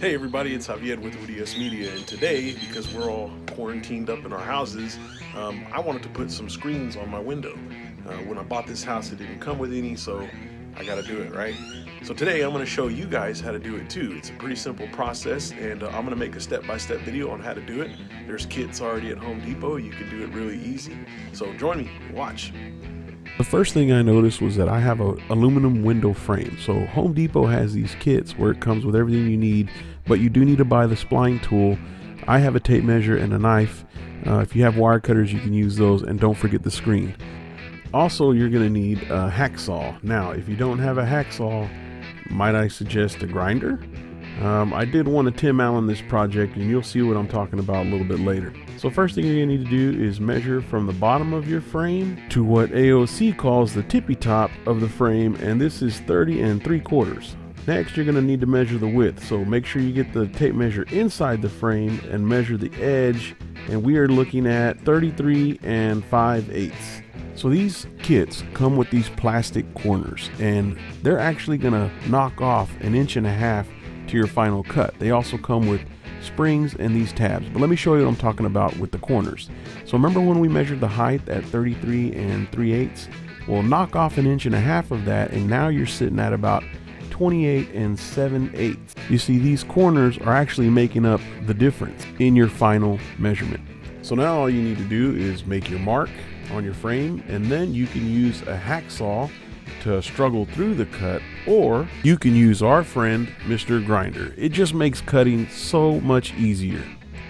Hey everybody, it's Javier with ODS Media, and today, because we're all quarantined up in our houses, I wanted to put some screens on my window. When I bought this house, it didn't come with any, so I got to do it, right? So today, I'm going to show you guys how to do it too. It's a pretty simple process, and I'm going to make a step-by-step video on how to do it. There's kits already at Home Depot. You can do it really easy. So join me, watch. The first thing I noticed was that I have an aluminum window frame. So Home Depot has these kits where it comes with everything you need, but you do need to buy the spline tool. I have a tape measure and a knife. If you have wire cutters, you can use those, and don't forget the screen. Also, you're going to need a hacksaw. Now, if you don't have a hacksaw, might I suggest a grinder? I did want to Tim Allen this project, and you'll see what I'm talking about a little bit later. So first thing you're going to need to do is measure from the bottom of your frame to what AOC calls the tippy top of the frame, and this is 30 3/4. Next, you're going to need to measure the width, so make sure you get the tape measure inside the frame and measure the edge, and we are looking at 33 5/8. So these kits come with these plastic corners, and they're actually going to knock off 1.5 inches to your final cut. They also come with springs and these tabs, but let me show you what I'm talking about with the corners. So remember when we measured the height at 33 3/8? Well, knock off 1.5 inches of that, and now you're sitting at about 28 7/8. You see, these corners are actually making up the difference in your final measurement. So now all you need to do is make your mark on your frame, and then you can use a hacksaw to struggle through the cut, or you can use our friend Mr. Grinder. It just makes cutting so much easier.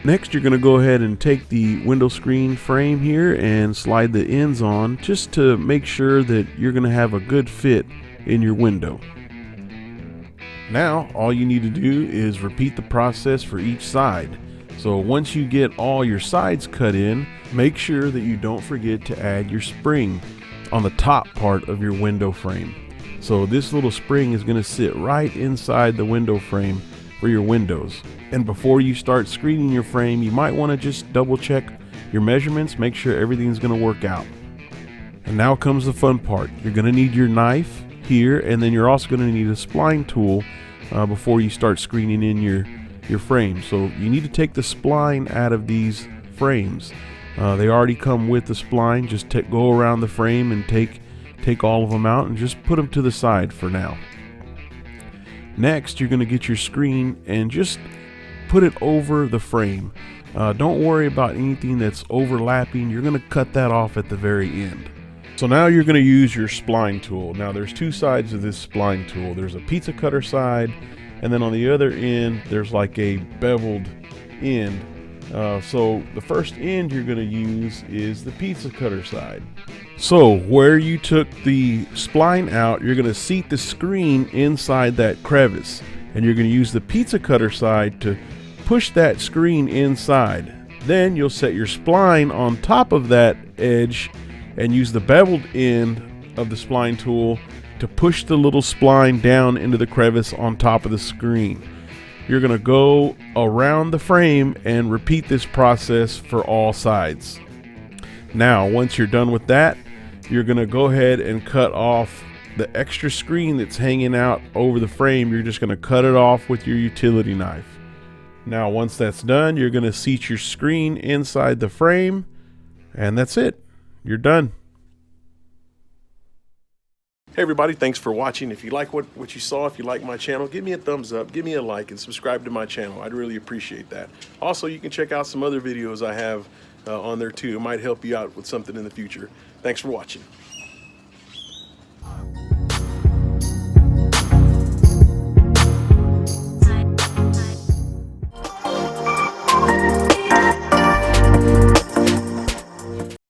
Next, you're going to go ahead and take the window screen frame here and slide the ends on, just to make sure that you're going to have a good fit in your window. Now all you need to do is repeat the process for each side. So once you get all your sides cut in, make sure that you don't forget to add your spring on the top part of your window frame. So this little spring is going to sit right inside the window frame for your windows. And before you start screening your frame, you might want to just double check your measurements, make sure everything's going to work out. And now comes the fun part. You're going to need your knife here, and then you're also going to need a spline tool before you start screening in your frame. So you need to take the spline out of these frames. They already come with the spline. Just go around the frame and take all of them out and just put them to the side for now. Next, you're going to get your screen and just put it over the frame. Don't worry about anything that's overlapping. You're going to cut that off at the very end. So now you're going to use your spline tool. Now there's two sides of this spline tool. There's a pizza cutter side, and then on the other end there's like a beveled end. So the first end you're going to use is the pizza cutter side. So where you took the spline out, you're going to seat the screen inside that crevice, and you're going to use the pizza cutter side to push that screen inside. Then you'll set your spline on top of that edge and use the beveled end of the spline tool to push the little spline down into the crevice on top of the screen. You're going to go around the frame and repeat this process for all sides. Now, once you're done with that, you're going to go ahead and cut off the extra screen that's hanging out over the frame. You're just going to cut it off with your utility knife. Now, once that's done, you're going to seat your screen inside the frame, and that's it. You're done. Hey everybody, thanks for watching. If you like what you saw, if you like my channel, give me a thumbs up, give me a like, and subscribe to my channel. I'd really appreciate that. Also, you can check out some other videos I have on there too. It might help you out with something in the future. Thanks for watching.